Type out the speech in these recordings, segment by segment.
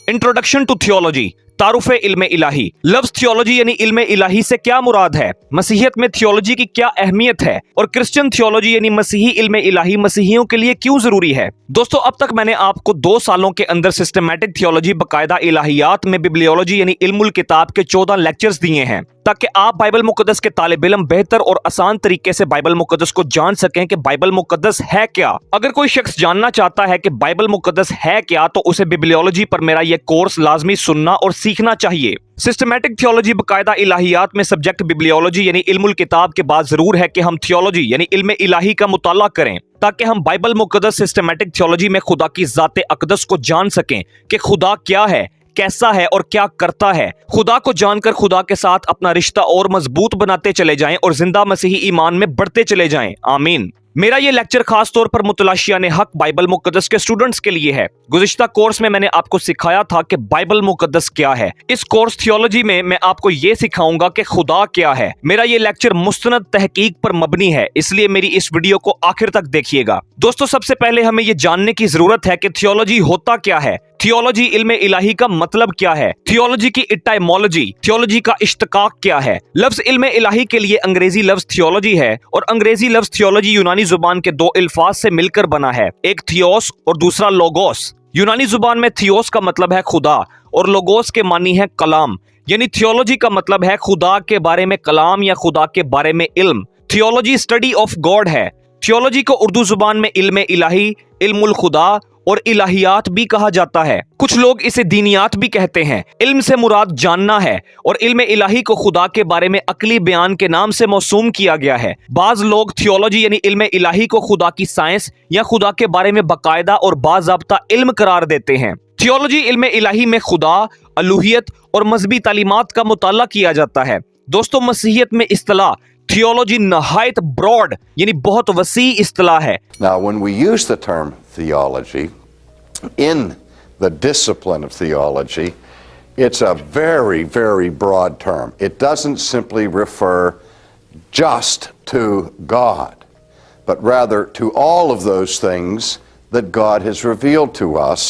Introduction to theology, तारुफ इल्म इलाही। लफ्ज थियोलॉजी यानी इल्म इलाही से क्या मुराद है, मसीहियत में थियोलॉजी की क्या अहमियत है, और क्रिश्चियन थियोलॉजी यानी मसीही इल्म इलाही मसीहियों के लिए क्यों जरूरी है। दोस्तों, अब तक मैंने आपको 2 सालों के अंदर सिस्टमैटिक थियोलॉजी बकायदा इलाहियात में बिब्लियोलॉजी यानी इल्मुल किताब के 14 लेक्चर्स दिए हैं, ताकि आप बाइबल मुकद्दस के तालिब इल्म बेहतर और आसान तरीके से बाइबल मुकद्दस को जान सकें कि बाइबल मुकद्दस है क्या। अगर कोई शख्स जानना चाहता है कि बाइबल मुकद्दस है क्या, तो उसे बिब्लियोलॉजी पर मेरा यह कोर्स लाजमी सुनना और सीखना चाहिए। सिस्टमैटिक थियोलॉजी बकायदा इलाहियात में सब्जेक्ट बिब्लियोलॉजी यानी इल्मुल किताब के बाद जरूर है कि हम थियोलॉजी यानी इल्म इलाही का मुताला करें, ताकि हम बाइबल मुकद्दस सिस्टमैटिक थियोलॉजी में खुदा की ज़ात अक़दस को जान सकें कि खुदा क्या है, कैसा है और क्या करता है। खुदा को जानकर खुदा के साथ अपना रिश्ता और मजबूत बनाते चले जाएं और जिंदा मसीही ईमान में बढ़ते चले जाएं। आमीन। मेरा ये लेक्चर खास तौर पर मुतलाशियान हक बाइबल मुकद्दस के स्टूडेंट्स के लिए है। गुज़िश्ता कोर्स में मैंने आपको सिखाया था कि बाइबल मुकद्दस क्या है। इस कोर्स थियोलॉजी में मैं आपको ये सिखाऊंगा कि खुदा क्या है। मेरा ये लेक्चर मुस्तनद तहकीक पर मबनी है, इसलिए मेरी इस वीडियो को आखिर तक देखिएगा। दोस्तों, सबसे पहले हमें ये जानने की जरूरत है कि थियोलॉजी होता क्या है, थियोलॉजी इल्म इलाही का मतलब क्या है, थियोलॉजी की इटाइमोलॉजी, थियोलॉजी का इश्तिकाक क्या है। लफ्ज इल्म इलाही के लिए अंग्रेजी लफ्ज थियोलॉजी है, और अंग्रेजी लफ्ज थियोलॉजी यूनानी जुबान के 2 अल्फाज से मिलकर बना है, एक थियोस और दूसरा लोगोस। यूनानी जुबान में थियोस का मतलब है खुदा और लोगोस के मानी है कलाम, यानी थियोलॉजी का मतलब है खुदा के बारे में कलाम या खुदा के बारे में इल्म। थियोलॉजी स्टडी ऑफ गॉड है। थियोलॉजी को उर्दू जुबान में इल्म इलाही, इल्मुल खुदा और इलाहियात भी कहा जाता है। कुछ लोग इसे दीनियात भी कहते हैं। इल्म से मुराद जानना है, और इल्म इलाही को खुदा के बारे में अकली बयान के नाम से मौसूम किया गया है। बाज लोग थियोलॉजी यानी इल्म इलाही को खुदा की साइंस या खुदा के बारे में बाकायदा और बाज़ाब्ता इल्म करार देते हैं। थियोलॉजी इल्म इलाही में खुदा, अलूहियत और मजहबी तालीमात का मुताला किया जाता है। दोस्तों, मसीहियत में इस्तिलाह थियोलॉजी नहायत ब्रॉड यानी बहुत वसी इस्तिलाह है। Now, when we use the term theology in the discipline of theology, it's a very, very broad term. It doesn't simply refer just to God, but rather to all of those things that God has revealed to us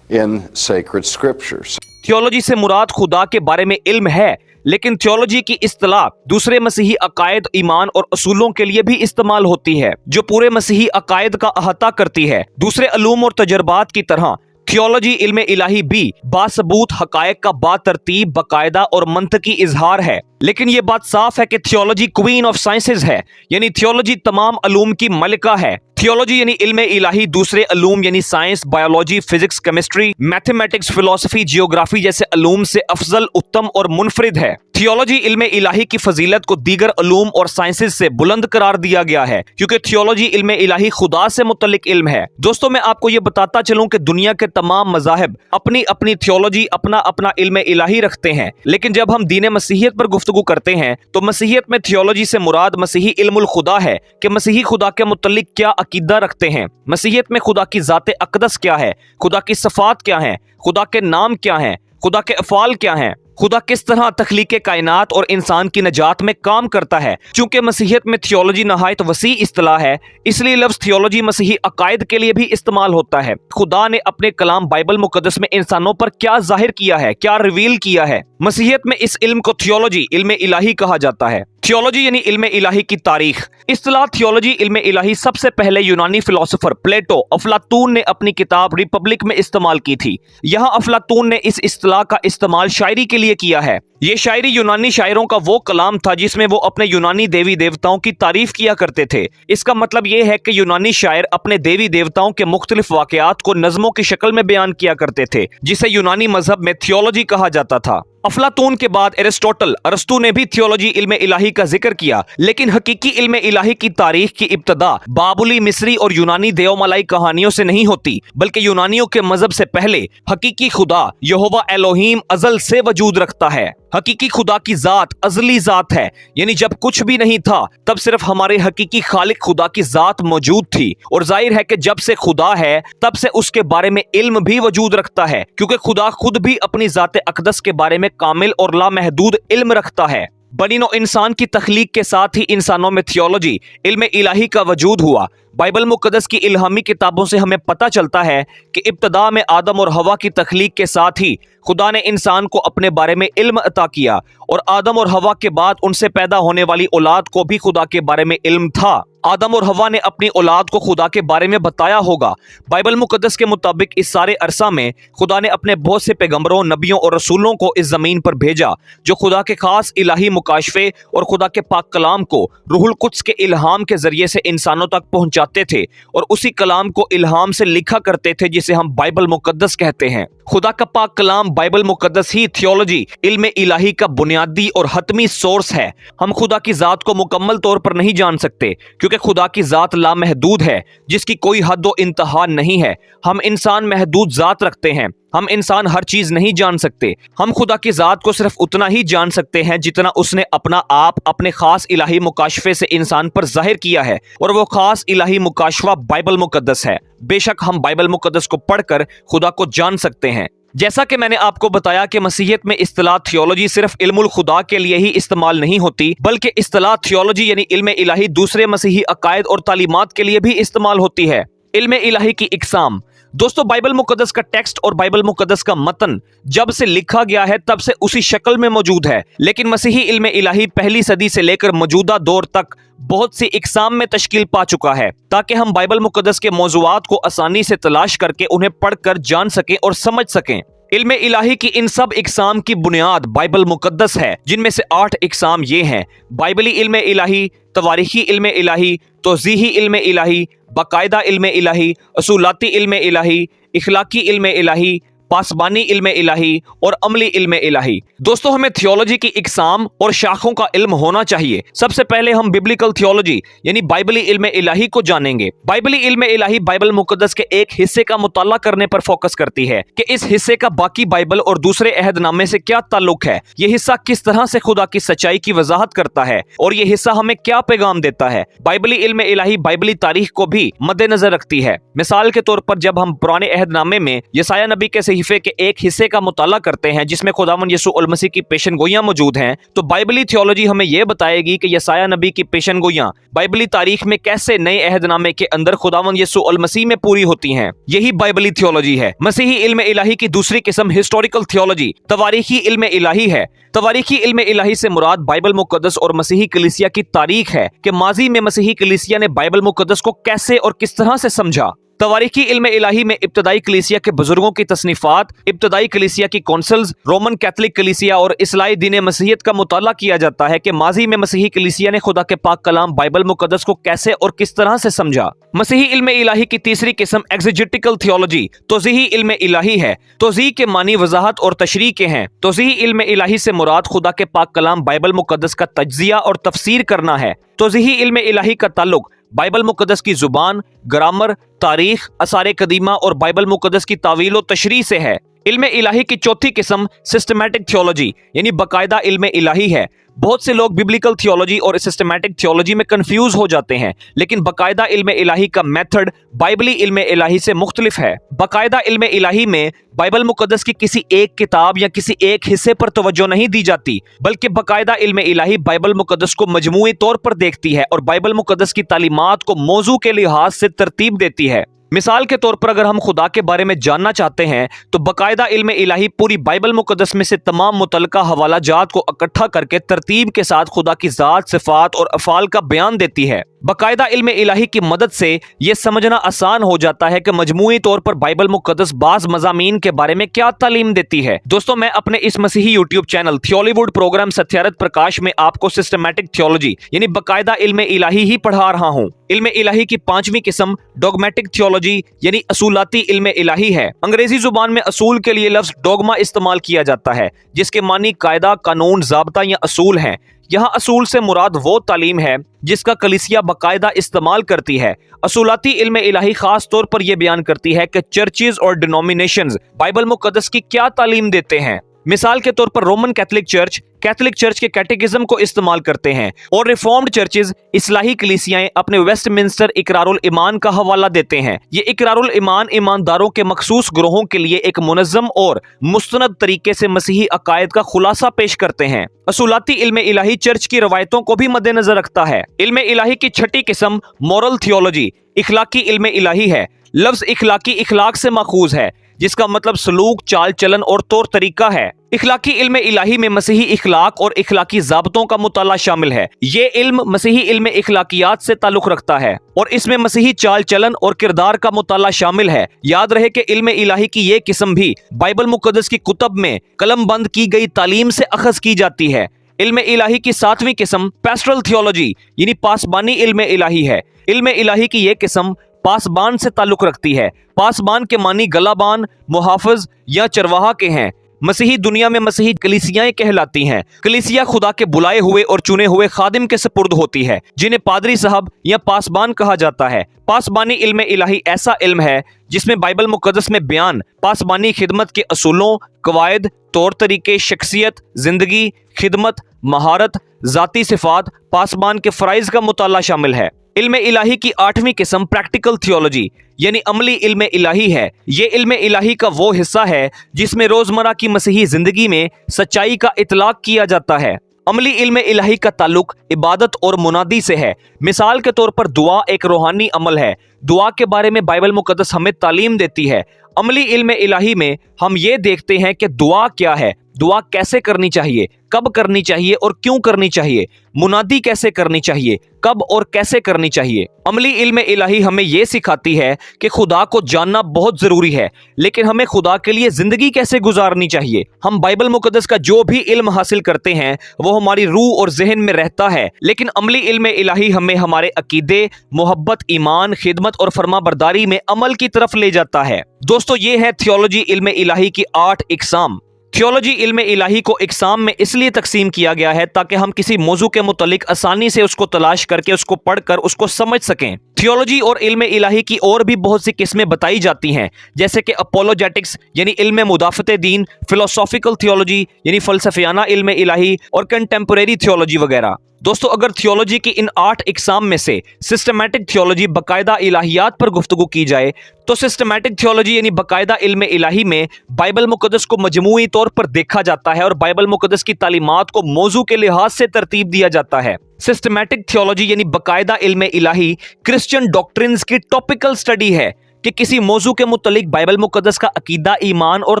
in sacred scriptures. Theology से मुराद खुदा के बारे में इल्म है, लेकिन theology की इस्तिलाह दूसरे मसीही अकायद, ईमान और असूलों के लिए भी इस्तेमाल होती है, जो पूरे मसीही अकायद का अहाता करती है। दूसरे अलूम और तजर्बात की तरह थियोलॉजी इल्म इलाही भी बासबूत हकायक का बातरतीब, बाकायदा और मंतकी इजहार है। लेकिन ये बात साफ है कि थियोलॉजी क्वीन ऑफ साइंसेज है, यानी थियोलॉजी तमाम अलूम की मलिका है। थियोलॉजी यानी इल्म इलाही दूसरे अलूम यानी science, biology, physics, chemistry, mathematics, philosophy, geography जैसे अलूम से अफजल, उत्तम और मुनफरिद है। थियोलॉजी इल्म इलाही की फजीलत को दीगर अलूम और साइंसेज से बुलंद करार दिया गया है, क्योंकि थियोलॉजी इल्म इलाही खुदा से मुतल्लिक इल्म है। दोस्तों, मैं आपको ये बताता चलूं कि दुनिया के तमाम मज़ाहिब अपनी अपनी थियोलॉजी, अपना अपना इल्म इलाही रखते हैं, लेकिन जब हम दीन मसीहियत पर गुफ्तगू करते हैं तो मसीहियत में थियोलॉजी से मुराद मसीही इल्मुल खुदा है कि मसीही खुदा के मुतल्लिक क्या अकीदा रखते हैं। मसीहियत में खुदा की ज़ात अक़दस क्या है, खुदा की सफ़ात क्या है, खुदा के नाम क्या हैं, खुदा के अफ़ाल क्या हैं, खुदा किस तरह तख्लीक़े कायनात और इंसान की नजात में काम करता है। चूंकि मसीहियत में थियोलॉजी नहायत वसी इस्तिलाह है, इसलिए लफ्ज़ थियोलॉजी मसीही अकायद के लिए भी इस्तेमाल होता है। खुदा ने अपने कलाम बाइबल मुकद्दस में इंसानों पर क्या जाहिर किया है, क्या रिवील किया है। मसीहियत में इस इल्म को थियोलॉजी इल्म इलाही कहा जाता है। थियोलॉजी यानी इल्म इलाही की तारीख। इस्तिलाह थियोलॉजी इल्म इलाही सबसे पहले यूनानी फिलोसोफर प्लेटो, अफलातून ने अपनी किताब रिपब्लिक में इस्तेमाल की थी। यहाँ अफलातून ने इस इस्तिलाह का इस्तेमाल शायरी के लिए किया है। ये शायरी यूनानी शायरों का वो कलाम था जिसमें वो अपने यूनानी देवी देवताओं की तारीफ किया करते थे। इसका मतलब ये है कि यूनानी शायर अपने देवी देवताओं के मुख्तलिफ वाकयात को नज़मों की शक्ल में बयान किया करते थे, जिसे यूनानी मजहब में थियोलॉजी कहा जाता था। अफलातून के बाद एरिस्टोटल, अरस्तू ने भी थियोलॉजी इल्म इलाही का जिक्र किया, लेकिन हकीकी इल्म इलाही की तारीख की इब्तदा बाबुली, मिस्री और यूनानी देवमलाई कहानियों से नहीं होती, बल्कि यूनानियों के मजहब से पहले हकीकी खुदा यहोवा एलोहीम अजल से वजूद रखता है। हकीकी खुदा की जात अजली जात है, यानी जब कुछ भी नहीं था तब सिर्फ हमारे हकीकी खालिक खुदा की जात मौजूद थी। और जाहिर है कि जब से खुदा है तब से उसके बारे में इल्म भी वजूद रखता है, क्योंकि खुदा खुद भी अपनी जात अक़दस के बारे में कामिल और लामहदूद इल्म रखता है। बनी नौ इंसान की तख्लीक के साथ ही इंसानों में थियोलॉजी इल्म इलाही का वजूद हुआ। बाइबल मुकद्दस की इल्हामी किताबों से हमें पता चलता है कि इब्तदा में आदम और हवा की तख्लीक के साथ ही खुदा ने इंसान को अपने बारे में इल्म अता किया और आदम और हवा के बाद उनसे पैदा होने वाली औलाद को भी खुदा के बारे में इल्म था। आदम और हवा ने अपनी औलाद को खुदा के बारे में बताया होगा। बाइबल मुकद्दस के मुताबिक इस सारे अरसा में खुदा ने अपने बहुत से पैगंबरों, नबियों और रसूलों को इस जमीन पर भेजा जो खुदा के खास इलाही मुकाशफे और खुदा के पाक कलाम को रूहुल कुद्स के इल्हाम के जरिए से इंसानों तक पहुंचाते थे और उसी कलाम को इल्हाम से लिखा करते थे जिसे हम बाइबल मुकद्दस कहते हैं। खुदा का पाक कलाम बाइबल मुकद्दस ही थियोलॉजी इल्म इलाही का बुनियादी और हतमी सोर्स है। हम खुदा की जात को मुकम्मल तौर पर नहीं जान सकते क्योंकि खुदा की जात लामहदूद है जिसकी कोई हद व इंतहा नहीं है। हम इंसान महदूद जात रखते हैं। हम इंसान हर चीज नहीं जान सकते। हम खुदा की जात को सिर्फ उतना ही जान सकते हैं जितना उसने अपना आप अपने खास इलाही मुकाशफे से इंसान पर जाहिर किया है और वो खास इलाही मुकाशफा बाइबल मुकद्दस है। बेशक हम बाइबल मुकद्दस को पढ़कर खुदा को जान सकते हैं। जैसा कि मैंने आपको बताया कि मसीहियत में इस्तिलाह थियोलॉजी सिर्फ इल्मुल खुदा के लिए ही इस्तेमाल नहीं होती बल्कि इस्तिलाह थियोलॉजी यानी इल्म इलाही दूसरे मसीही अकायद और तालीमात के लिए भी इस्तेमाल होती है। इल्म इलाही की इकसाम। दोस्तों, बाइबल मुकद्दस का टेक्स्ट और बाइबल मुकद्दस का मतन जब से लिखा गया है तब से उसी शक्ल में मौजूद है, लेकिन मसीही इल्म इलाही पहली सदी से लेकर मौजूदा दौर तक बहुत सी इकसाम में तश्कील पा चुका है ताकि हम बाइबल मुकद्दस के मौज़ूआत को आसानी से तलाश करके उन्हें पढ़कर जान सकें और समझ सकें। इल्म इलाही की इन सब इकसाम की बुनियाद बाइबल मुकद्दस है, जिनमें से 8 इकसाम ये हैं: बाइबली इल्म इलाही, तवारीखी इल्म इलाही, तौज़ीही इल्म इलाही, बाकायदा इल्म इलाही, असूलाती इल्म इलाही, इखलाकी इल्म इलाही, पासबानी इल्म इलाही और अमली इल्म इलाही। दोस्तों, हमें थियोलॉजी की इकसाम और शाखों का इल्म होना चाहिए। सबसे पहले हम बिब्लिकल थियोलॉजी यानी बाइबली इल्म इलाही को जानेंगे। बाइबली इल्म इलाही बाइबल मुकद्दस के एक हिस्से का मुताला करने पर फोकस करती है कि इस हिस्से का बाकी बाइबल और दूसरे अहदनामे से क्या ताल्लुक है, ये हिस्सा किस तरह से खुदा की सच्चाई की वजाहत करता है और ये हिस्सा हमें क्या पैगाम देता है। बाइबली इल्म इलाही बाइबली तारीख को भी मद्देनजर रखती है। मिसाल के तौर पर जब हम पुराने अहदनामे में यसाया नबी के सहीफे के एक हिस्से का मुताला करते हैं जिसमें खुदावंद यीशु अल मसीह की पेशनगोइयां मौजूद हैं, तो बाइबली थियोलॉजी हमें यह बताएगी कि यसाया नबी की पेशनगोइयां बाइबली तारीख में कैसे नए अहदनामे के अंदर खुदावंद यीशु अल मसीह में पूरी होती हैं। यही बाइबली थियोलॉजी है। मसीही इल्म इलाही की दूसरी किस्म हिस्टोरिकल थियोलॉजी तवारीखी इल्म इलाही है। तवारीखी इल्म इलाही से मुराद बाइबल मुकद्दस और मसीही कलीसिया की तारीख है कि माजी में मसीही कलीसिया ने बाइबल मुकद्दस को कैसे और किस तरह से समझा। तवारीखी इल्म इलाही में इब्तदाई कलीसिया के बुजुर्गों की तसनीफात, इब्तदाई कलीसिया की कौंसल्स, रोमन कैथलिक कलीसिया और इस्लाही दीन मसीहियत का मुताला किया जाता है कि माजी में मसीही कलीसिया ने खुदा के पाक कलाम बाइबल मुकद्दस को कैसे और किस तरह से समझा। मसीही इल्म इलाही की तीसरी किस्म एग्जेजेटिकल थियोलॉजी तौज़ीही इल्म इलाही है। तौज़ीह के मानी वजाहत और तशरीह के हैं। तौज़ीही इल्म इलाही से मुराद खुदा के पाक कलाम बाइबल मुकद्दस का तज्जिया और तफसीर करना है। तौज़ीही इल्म इलाही का ताल्लुक बाइबल मुकद्दस की जुबान, ग्रामर, तारीख, असारे कदीमा और बाइबल मुकद्दस की तावील और तशरीह से है। इल्म इलाही की चौथी किस्म सिस्टमैटिक थियोलॉजी यानी बाकायदा इल्म इलाही है। बहुत से लोग बिब्लिकल थियोलॉजी और सिस्टमैटिक थियोलॉजी में कंफ्यूज हो जाते हैं, लेकिन बाकायदा इल्म इलाही का मेथड बाइबली इल्म इलाही से मुख्तलिफ है। बाकायदा इल्म इलाही में बाइबल मुकद्दस की किसी एक किताब या किसी एक हिस्से पर तवज्जो नहीं दी जाती, बल्कि बाकायदा इल्म इलाही बाइबल मुकद्दस को मजमूई तौर पर देखती है और बाइबल मुकद्दस की तालीमात को मौजू के लिहाज से तरतीब देती है। मिसाल के तौर पर अगर हम खुदा के बारे में जानना चाहते हैं तो बाकायदा इल्म इलाही पूरी बाइबल मुकद्दस में से तमाम मुतल्लका हवाला जात को इकट्ठा करके तरतीब के साथ खुदा की जात, सिफात और अफाल का बयान देती है। बाकायदा इल्म इलाही की मदद से यह समझना आसान हो जाता है कि मजमूई तौर पर बाइबल मुकद्दस बाज मज़ामीन के बारे में क्या तालीम देती है। दोस्तों, मैं अपने इस मसीही यूट्यूब चैनल थियोलीवुड प्रोग्राम सत्यारत प्रकाश में आपको सिस्टमैटिक थियोलॉजी यानी बाकायदा इल्म इलाही ही पढ़ा रहा हूँ। इल्म इलाही की 5वीं किस्म डॉगमेटिक थियोलॉजी यानी असूलाती इल्म इलाही है। अंग्रेजी जुबान में असूल के लिए लफ्ज डोगमा इस्तेमाल किया जाता है जिसके मानी कायदा, कानून, ज़ाब्ता या असूल हैं। यहाँ असूल से मुराद वो तालीम है जिसका कलीसिया बाकायदा इस्तेमाल करती है। असूलाती इल्म इलाही खास तौर पर यह बयान करती है कि चर्चेज और डिनोमिनेशंस बाइबल मुकद्दस की क्या तालीम देते हैं। मिसाल के तौर पर Roman Catholic church Catholic church के कैटेकिज्म को इस्तेमाल करते हैं और रिफॉर्म्ड चर्चेज इस्लाही कलीसियाएं अपने वेस्टमिंस्टर इकरारुल ईमान का हवाला देते हैं। ये इकरारुल ईमान ईमानदारों के मखसूस ग्रोहों के लिए एक मुनज़्ज़म और मुस्तनद तरीके से मसीही अकायद का खुलासा पेश करते हैं। असूलाती इल्म इलाही चर्च की रवायतों को भी मद्देनजर रखता है। इल्म इलाही की छठी किस्म मॉरल थियोलॉजी इखलाकी इल्म इलाही है। लफ्ज इखलाकी इखलाक से माखूज है, जिसका मतलब सलूक, चाल चलन और तौर तरीका है। इखलाकी इल्म इलाही में मसीही इखलाक और इखलाकी ज़ाबतों का मुताला शामिल है। ये इल्म मसीही इल्म इखलाकियात से ताल्लुक रखता है और इसमें मसीही चाल चलन और किरदार का मुताला शामिल है। याद रहे कि इल्म इलाही की ये किस्म भी बाइबल मुक़द्दस की कुतब में कलम बंद की गई तालीम से अखज़ की जाती है। इल्म इलाही की सातवीं किस्म पैस्टोरल थियोलॉजी यानी पासबानी इल्म इलाही है। इल्म इलाही की ये किस्म पासबान से ताल्लुक रखती है। पासबान के मानी गलाबान, मुहाफ़िज़ या चरवाहा के हैं। मसीही दुनिया में मसीही कलीसियाएं कहलाती हैं। कलीसिया खुदा के बुलाए हुए और चुने हुए खादिम के सपुर्द होती है, जिन्हें पादरी साहब या पासबान कहा जाता है। पासबानी इल्म इलाही ऐसा इल्म है जिसमें बाइबल मुक़द्दस में बयान पासबानी खिदमत के असूलों, कवायद, तौर तरीके, शख्सियत, जिंदगी, खिदमत, महारत, ज़ाती सिफात, पासबान के फ़राइज़ का मुताला शामिल है। इल्म इलाही की आठवीं किस्म प्रैक्टिकल थियोलॉजी यानी अमली इल्म इलाही है। ये इल्म इलाही का वो हिस्सा है जिसमें रोजमर्रा की मसीही जिंदगी में सच्चाई का इतलाक किया जाता है। अमली इल्म इलाही का ताल्लुक इबादत और मुनादी से है। मिसाल के तौर पर दुआ एक रूहानी अमल है। दुआ के बारे में बाइबल मुक़द्दस हमें तालीम देती है। अमली इल्म इलाही में हम ये देखते हैं कि दुआ क्या है, दुआ कैसे करनी चाहिए, कब करनी चाहिए और क्यों करनी चाहिए, मुनादी कैसे करनी चाहिए, कब और कैसे करनी चाहिए। अमली इल्म इलाही हमें यह सिखाती है कि खुदा को जानना बहुत जरूरी है, लेकिन हमें खुदा के लिए जिंदगी कैसे गुजारनी चाहिए। हम बाइबल मुक़द्दस का जो भी इल्म हासिल करते हैं वो हमारी रूह और जहन में रहता है, लेकिन अमली इल्म इलाही हमें हमारे अकीदे, मोहब्बत, ईमान, खिदमत और फरमाबरदारी में अमल की तरफ ले जाता है। दोस्तों, ये है थियोलॉजी इल्म इलाही की 8 इकसाम। थियोलॉजी इल्म इलाही को इकसाम में इसलिए तकसीम किया गया है ताकि हम किसी मौजू के मुतालिक आसानी से उसको तलाश करके उसको पढ़कर उसको समझ सकें। थियोलॉजी और इल्म इलाही की और भी बहुत सी किस्में बताई जाती हैं, जैसे कि अपोलोजेटिक्स यानी इल्म मुदाफ़त दीन, फिलोसॉफिकल थियोलॉजी यानी फ़लसफ़ियाना इल्म इलाही और कंटेम्परेरी थियोलॉजी वगैरह। दोस्तों, अगर थियोलॉजी की इन 8 इकसाम में से सिस्टमैटिक थियोलॉजी बाकायदा इलाहियात पर गुफ्तगू की जाए तो सिस्टमैटिक थियोलॉजी यानी बाकायदा इल्म इलाही में बाइबल मुक़द्दस को मजमूई तौर पर देखा जाता है और बाइबल मुक़द्दस की तालीमात को मौजू के लिहाज से तरतीब दिया जाता है। सिस्टमैटिक थियोलॉजी यानी बाकायदा इल्म इलाही क्रिश्चियन डॉक्ट्रिन्स की टॉपिकल स्टडी है कि किसी मौजू के मुतालिक बाइबल मुक़द्दस का अकीदा, ईमान और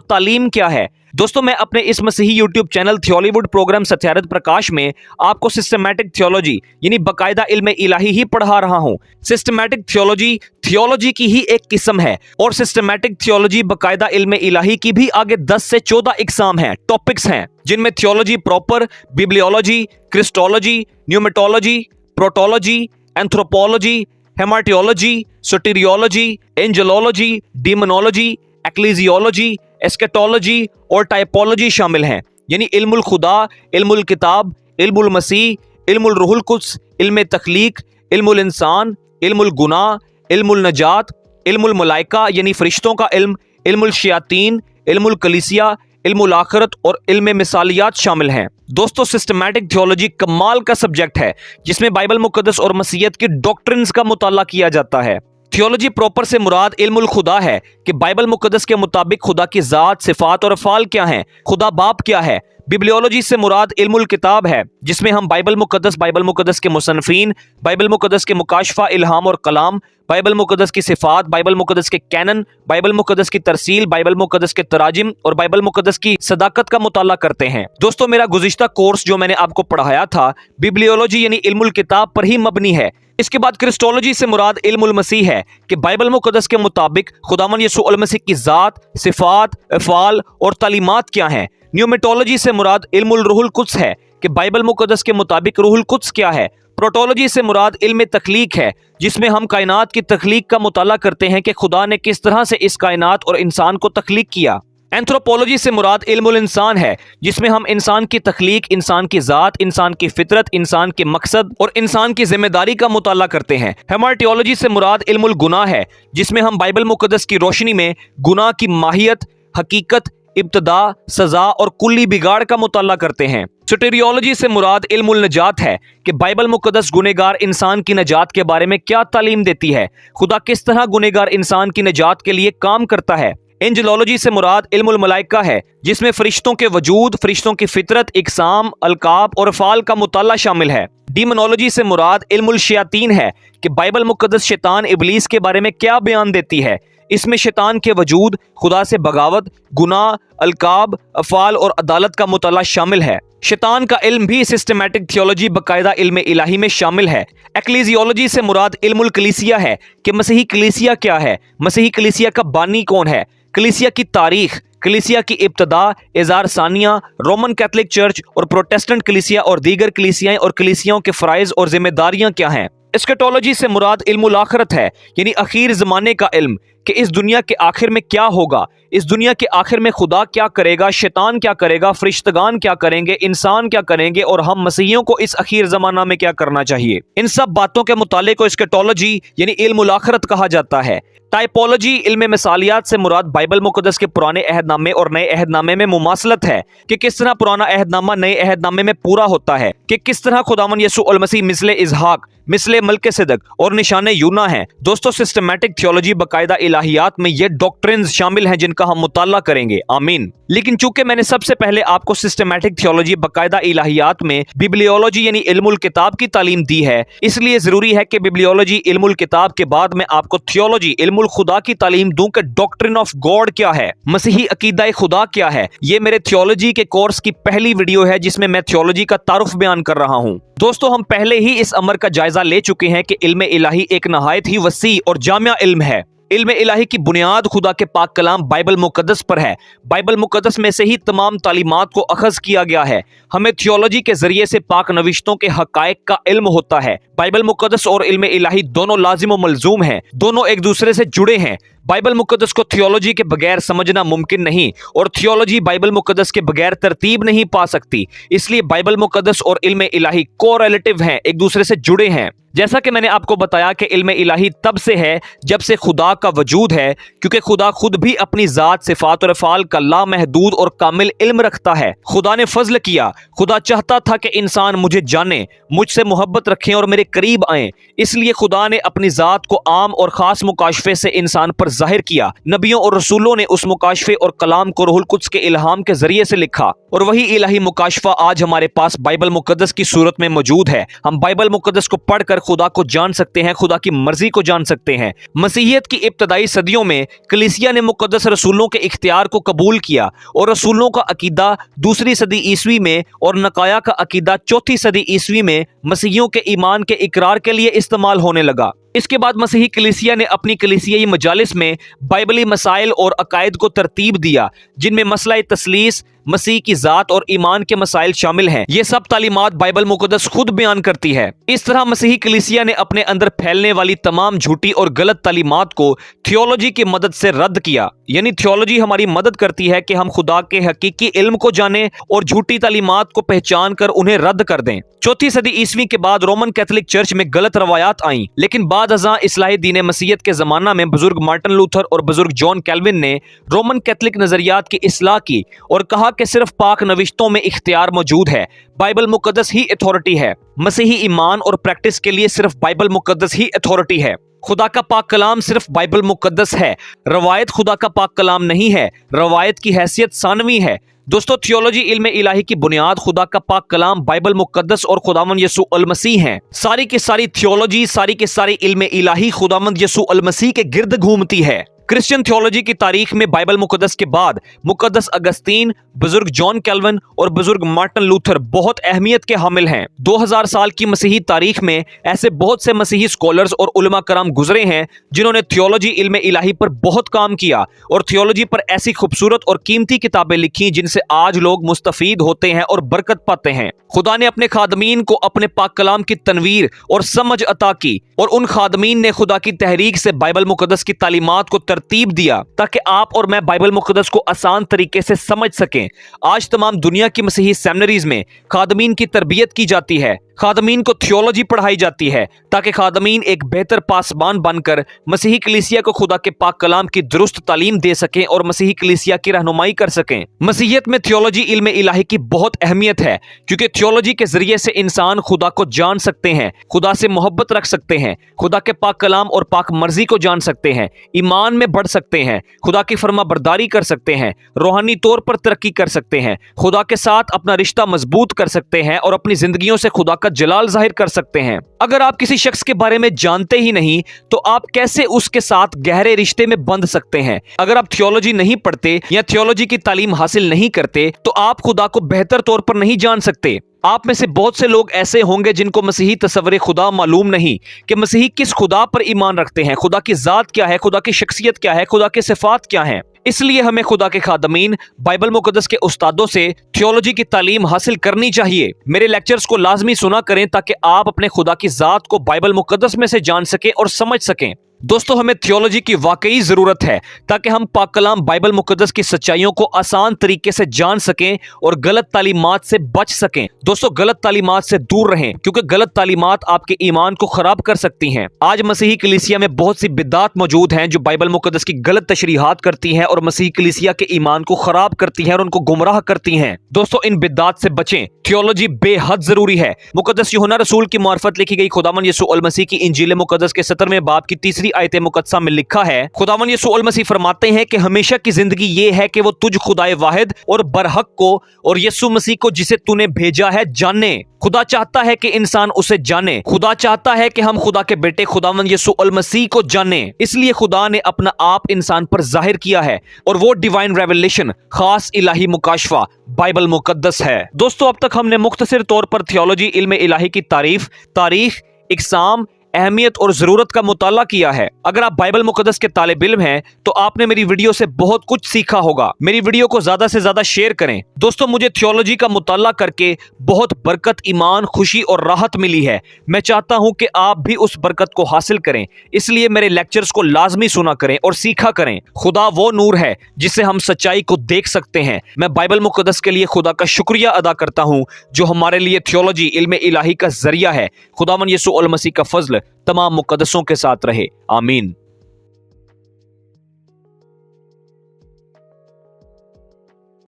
तालीम क्या है। दोस्तों, मैं अपने इस मसीही यूट्यूब चैनल थियोलीवुड प्रोग्राम सत्यारत प्रकाश में आपको सिस्टमैटिक थियोलॉजी यानी बाकायदा इल्म इलाही ही पढ़ा रहा हूं। सिस्टमैटिक थियोलॉजी की ही एक किस्म है और सिस्टमैटिक थियोलॉजी बाकायदा इल्म इलाही की भी आगे 10 से 14 इकसाम हैं, टॉपिक्स हैं, जिनमें थियोलॉजी प्रॉपर, बिब्लियोलॉजी, क्रिस्टोलॉजी, न्यूमेटोलॉजी, प्रोटोलॉजी, एंथ्रोपोलॉजी, हेमाटियोलॉजी, सोटेरियोलॉजी, एंजेलोलॉजी, डीमोनोलॉजी, एक्लीजियोलॉजी, एस्केटोलॉजी और टाइपोलॉजी शामिल हैं, यानी इल्मुल खुदा, इल्मुल किताब, इल्मुल मसीह, इल्मुल रूहुल कुद्स, इल्म तख्लीक, इल्मुल इंसान, इल्मुल गुनाह, इल्मुल नजात, इल्मुल मलाइका यानी फरिश्तों का इल्म, इल्मुल शयातीन, इल्मुल कलीसिया, इल्मुल आखिरत और इल्म मिसालियात शामिल हैं। दोस्तों, सिस्टमैटिक थियोलॉजी कमाल का सब्जेक्ट है जिसमें बाइबल मुक़द्दस और मसीहत की डॉक्ट्रिन्स का मुताला किया जाता है। थियोलॉजी प्रॉपर से मुराद इल्मुल खुदा है कि बाइबल मुक़द्दस के मुताबिक खुदा की ज़ात, सिफात और अफ़ाल क्या हैं, खुदा बाप क्या है। बिब्लियोलॉजी से मुराद इल्मुल किताब है जिसमें हम बाइबल मुक़द्दस के मुसन्निफ़ीन, बाइबल मुक़द्दस के मुकाशफा, इल्हाम और कलाम, बाइबल मुक़द्दस की सिफात, बाइबल मुक़द्दस के कैनन, बाइबल मुक़द्दस की तरसील, बाइबल मुक़द्दस के तराजिम और बाइबल मुक़द्दस की सदाकत का मुताला करते हैं। दोस्तों, मेरा गुज़िश्ता कोर्स जो मैंने आपको पढ़ाया था बिब्लियोलॉजी यानी इल्मुल किताब पर ही मबनी है। इसके बाद क्रिस्टोलॉजी से मुराद इल्मुल मसीह है कि बाइबल मुक़द्दस के मुताबिक खुदावंद यीशु अल मसीह की ज़ात, सिफात, अफ़ाल और तालीमात क्या हैं। न्यूमेटोलॉजी से मुराद इल्मुल रूहुल कुद्स है कि बाइबल मुक़द्दस के मुताबिक रूहुल कुद्स क्या है। प्रोटोलॉजी से मुराद इल्म तख्लीक है जिसमें हम कायनात की तख्लीक का मुताला करते हैं कि खुदा ने किस तरह से इस कायनात और इंसान को तख्लीक किया। एंथ्रोपोलॉजी से मुराद इल्मुल इंसान है जिसमें हम इंसान की तख्लीक, इंसान की ज़ात, इंसान की फितरत, इंसान के मकसद और इंसान की जिम्मेदारी का मुताला करते हैं। हेमाटियोलॉजी से मुराद इल्मुल गुनाह है जिसमें हम बाइबल मुक़द्दस की रोशनी में गुनाह की माहियत, हकीकत, इब्तदा, सजा और कुल्ली बिगाड़ का मुताला करते हैं। सोटेरियोलॉजी से मुराद इल्मुल नजात है कि बाइबल मुकद्दस गुनहगार इंसान की नजात के बारे में क्या तालीम देती है, खुदा किस तरह गुनहगार इंसान की नजात के लिए काम करता है। एंजेलॉलजी से मुराद इल्मुल मलाइका है, जिसमें फरिश्तों के वजूद, फरिश्तों की फितरत, इकसाम, अलकाब और अफ़ाल का मुताला शामिल है। डीमोनोलॉजी से मुराद इल्मुल शयातीन है कि बाइबल मुकद्दस शैतान इबलीस के बारे में क्या बयान देती है। इसमें शैतान के वजूद, खुदा से बगावत, गुनाह, अलकाब, अफ़ाल और अदालत का मुताला शामिल है। शैतान का इल्म भी सिस्टमैटिक थियोलॉजी बाकायदा इल्म इलाही में शामिल है। एक्लीसियोलॉजी से मुराद इल्मुल कलीसिया है कि मसीही कलीसिया क्या है, मसीही कलीसिया का बानी कौन है, कलीसिया की तारीख, कलीसिया की इब्तदा, इज़ार सानिया, रोमन कैथोलिक चर्च और प्रोटेस्टेंट कलीसिया और दीगर कलीसियाएं और कलीसियाओं के फ़राइज़ और जिम्मेदारियां क्या हैं। एस्केटोलॉजी से मुराद इल्मुल आखिरत है, यानी आखिर ज़माने का इल्म कि इस दुनिया के आखिर में क्या होगा, इस दुनिया के आखिर में खुदा क्या करेगा, शैतान क्या करेगा, फरिश्तगान क्या करेंगे, इंसान क्या करेंगे और हम मसीहियों को इस आखिर ज़माना में क्या करना चाहिए। इन सब बातों के मुताले को एस्केटोलॉजी यानी इल्मुल आखिरत कहा जाता है। टाइपोलॉजी इल्म मिसालियात से मुराद बाइबल मुकद्दस के पुराने अहदनामे और नए अहदनामे में मुमासलत है कि किस तरह पुराना अहदनामा नए अहदनामे में पूरा होता है, कि किस तरह खुदावन यसू अल मसीह मिसले इजहाक, मिसले मल्के सिदक और निशाने यूना हैं। दोस्तों, सिस्टमैटिक थियोलॉजी बाकायदा इलाहियात में ये डॉक्ट्रिन्स शामिल हैं जिनका हम मुताला करेंगे। आमीन। लेकिन चूंकि मैंने सबसे पहले आपको सिस्टमैटिक थियोलॉजी बाकायदा इलाहियात में बिब्लियोलॉजी यानी इल्मुल किताब की तालीम दी है, इसलिए जरूरी है कि बिब्लियोलॉजी इल्मुल किताब के बाद मैं आपको थियोलॉजी इल्मुल खुदा की तालीम दूं कि डॉक्ट्रिन ऑफ गॉड क्या है, मसीही अकीदा खुदा क्या है। ये मेरे थियोलॉजी के कोर्स की पहली वीडियो है जिसमें मैं थियोलॉजी का तारुफ बयान कर रहा हूं। दोस्तों, हम पहले ही इस अमर का जायजा ले चुके हैं कि इल्म इलाही एक नहायत ही वसी और जामिया इल्म है। इल्म इलाही की बुनियाद खुदा के पाक कलाम बाइबल मुकद्दस पर है। बाइबल मुकद्दस में से ही तमाम तालीमात को अखज़ किया गया है। हमें थियोलॉजी के जरिए से पाक नविश्तों के हकायक का इल्म होता है। बाइबल मुकद्दस और इल्म इलाही दोनों लाजिम और मलजूम हैं, दोनों एक दूसरे से जुड़े हैं। बाइबल मुकद्दस को थियोलॉजी के बगैर समझना मुमकिन नहीं और थियोलॉजी बाइबल मुकद्दस के बगैर तरतीब नहीं पा सकती। इसलिए बाइबल मुकद्दस और इल्म इलाही कोरिलेटिव हैं, एक दूसरे से जुड़े हैं। जैसा कि मैंने आपको बताया कि इल्म इलाही तब से है जब से खुदा का वजूद है, क्योंकि खुदा खुद भी अपनी ज़ात, सिफात और अफ़ाल का लामहदूद और कामिल इल्म रखता है। खुदा ने फजल किया, खुदा चाहता था कि इंसान मुझे जाने, मुझसे मोहब्बत रखें और मेरे करीब आएं। इसलिए खुदा ने अपनी ज़ात को आम और ख़ास मुकाशफे से इंसान पर ज़ाहिर किया। नबियों और रसूलों ने उस मुकाशफे और कलाम को रूहुल कुद्स के इल्हाम के जरिए से लिखा और वही इलाही मुकाशफा आज हमारे पास बाइबल मुकद्दस की सूरत में मौजूद है। हम बाइबल मुकद्दस को पढ़कर खुदा को जान सकते हैं, खुदा की मर्जी को जान सकते हैं। मसीहियत की इब्तदाई सदियों में कलीसिया ने मुकद्दस रसूलों के इख्तियार को कबूल किया और रसूलों का अकीदा 2री सदी ईस्वी में और नकाया का अकीदा 4ठी सदी ईस्वी में मसीहियों के ईमान के इकरार के लिए इस्तेमाल होने लगा। इसके बाद मसीही कलीसिया ने अपनी कलीसियाई मजालिस में बाइबली मसाइल और अकायद को तरतीब दिया, जिनमें मसला तसलीस, मसीह की ज़ात और ईमान के मसाइल शामिल हैं। ये सब तालीमात बाइबल मुकद्दस खुद बयान करती है। इस तरह मसीही कलीसिया ने अपने अंदर फैलने वाली तमाम झूठी और गलत तालीमात को थियोलॉजी की मदद से रद्द किया। यानी थियोलॉजी हमारी मदद करती है कि हम खुदा के हकीकी इल्म को जानें और झूठी तालीमात को पहचान कर उन्हें रद्द कर दें। 4ठी सदी ईस्वी के बाद रोमन कैथोलिक चर्च में गलत रवायात आईं, लेकिन बाद अज़ां इस्लाही दीन मसीहत के ज़माना में बुजुर्ग मार्टिन लूथर और बुजुर्ग जॉन कैल्विन ने रोमन कैथोलिक नज़रियात की इस्लाह की और कहा कि सिर्फ पाक नविश्तों में इख्तियार मौजूद है, बाइबल मुकद्दस ही अथॉरिटी है। मसीही ईमान और प्रैक्टिस के लिए सिर्फ बाइबल मुकद्दस ही अथॉरिटी है। खुदा का पाक कलाम सिर्फ बाइबल मुकद्दस है, रवायत खुदा का पाक कलाम नहीं है, रवायत की हैसियत सानवी है। दोस्तों, थियोलॉजी इल्म इलाही की बुनियाद खुदा का पाक कलाम बाइबल मुकद्दस और खुदावंद यसू अल मसीह हैं। सारी की सारी थियोलॉजी, सारी की सारी इल्म इलाही खुदावंद यसू अल मसीह के गिर्द घूमती है। क्रिश्चियन थियोलॉजी की तारीख में बाइबल मुकद्दस के बाद मुकद्दस अगस्तीन, बुजुर्ग जॉन कैल्विन और बुजुर्ग मार्टिन लूथर बहुत अहमियत के हामिल हैं। 2000 साल की मसीही तारीख में ऐसे बहुत से मसीही स्कॉलर्स और उलमा कराम गुजरे हैं जिन्होंने थियोलॉजी इल्म इलाही पर बहुत काम किया और थियोलॉजी पर ऐसी खूबसूरत और कीमती किताबें लिखी जिनसे आज लोग मुस्तफीद होते हैं और बरकत पाते हैं। खुदा ने अपने खादमीन को अपने पाक कलाम की तनवीर और समझ अता की और उन खादमीन ने खुदा की तहरीक से बाइबल मुकद्दस की तालीमात को तरतीब दिया ताकि आप और मैं बाइबल मुकद्दस को आसान तरीके से समझ सकें। आज तमाम दुनिया की मसीही सेमिनरीज में खादमीन की तरबियत की जाती है। खादमीन को थियोलॉजी पढ़ाई जाती है ताकि खादमीन एक बेहतर पासबान बनकर मसीही कलीसिया को खुदा के पाक कलाम की दुरुस्त तालीम दे सकें और मसीही कलीसिया की रहनुमाई कर सकें। मसीहियत में थियोलॉजी इल्म इलाही की बहुत अहमियत है, क्योंकि थियोलॉजी के जरिए से इंसान खुदा को जान सकते हैं, खुदा से मोहब्बत रख सकते हैं, खुदा के पाक कलाम और पाक मर्जी को जान सकते हैं, ईमान में बढ़ सकते हैं, खुदा की फरमाबरदारी कर सकते हैं, रूहानी तौर पर तरक्की कर सकते हैं, खुदा के साथ अपना रिश्ता मजबूत कर सकते हैं और अपनी जिंदगियों से खुदा का जलाल जाहिर कर सकते हैं। अगर आप किसी शख्स के बारे में जानते ही नहीं तो आप कैसे उसके साथ गहरे रिश्ते में बंध सकते हैं? अगर आप थियोलॉजी नहीं पढ़ते या थियोलॉजी की तालीम हासिल नहीं करते तो आप खुदा को बेहतर तौर पर नहीं जान सकते। आप में से बहुत से लोग ऐसे होंगे जिनको मसीही तस्वुर खुदा मालूम नहीं कि मसीही किस खुदा पर ईमान रखते हैं, खुदा की जात क्या है, खुदा की शख्सियत क्या है, खुदा के सिफात क्या हैं। इसलिए हमें खुदा के खादमीन, बाइबल मुकद्दस के उस्तादों से थियोलॉजी की तालीम हासिल करनी चाहिए। मेरे लेक्चर्स को लाजमी सुना करें ताकि आप अपने खुदा की जात को बाइबल मुकद्दस में से जान सकें और समझ सकें। दोस्तों, हमें थियोलॉजी की वाकई जरूरत है ताकि हम पाक कलाम बाइबल मुकद्दस की सच्चाइयों को आसान तरीके से जान सकें और गलत तालीमात से बच सकें। दोस्तों, गलत तालीमात से दूर रहें, क्योंकि गलत तालीमात आपके ईमान को खराब कर सकती हैं। आज मसीही कलीसिया में बहुत सी बिदात मौजूद हैं जो बाइबल मुकद्दस की गलत तशरीहात करती हैं और मसीही कलीसिया के ईमान को खराब करती हैं और उनको गुमराह करती हैं। दोस्तों, इन बिदात से बचें। थियोलॉजी बेहद जरूरी है। मुकद्दस यूहन्ना रसूल की मार्फत लिखी गई खुदावंद यीशु अल मसीह की इंजील मुकद्दस के 17वें बाब की 3री आयत मुकद्दसा में लिखा है, खुदावंद यीशु अल मसीह फरमाते हैं कि हमेशा की जिंदगी ये है कि वो तुझ खुदाए वाहिद और बरहक को और यीशु मसीह को जिसे तूने भेजा है जाने। खुदा चाहता है कि इंसान उसे जाने। खुदा चाहता है कि हम खुदा के बेटे खुदावंद यीशु अल मसीह को जाने। इसलिए खुदा ने अपना आप इंसान पर जाहिर किया है और वो डिवाइन रेवलेशन, खास इलाही मुकाशफा बाइबल मुकद्दस है। दोस्तों, अब तक हमने मुख्तसर तौर पर थियोलॉजी, इल्म इलाही की तारीफ, तारीख, इकसाम, अहमियत और जरूरत का मुताला किया है। अगर आप बाइबल मुकद्दस के तालिब इल्म हैं तो आपने मेरी वीडियो से बहुत कुछ सीखा होगा। मेरी वीडियो को ज्यादा से ज्यादा शेयर करें। दोस्तों, मुझे थियोलॉजी का मुताला करके बहुत बरकत, ईमान, खुशी और राहत मिली है। मैं चाहता हूं कि आप भी उस बरकत को हासिल करें, इसलिए मेरे लेक्चर्स को लाजमी सुना करें और सीखा करें। खुदा वो नूर है जिससे हम सच्चाई को देख सकते हैं। मैं बाइबल मुकद्दस के लिए खुदा का शुक्रिया अदा करता हूं जो हमारे लिए थियोलॉजी, इल्म इलाही का जरिया है। खुदावंद यीशु अल मसीह का फजल तमाम मुकद्दसों के साथ रहे। आमीन।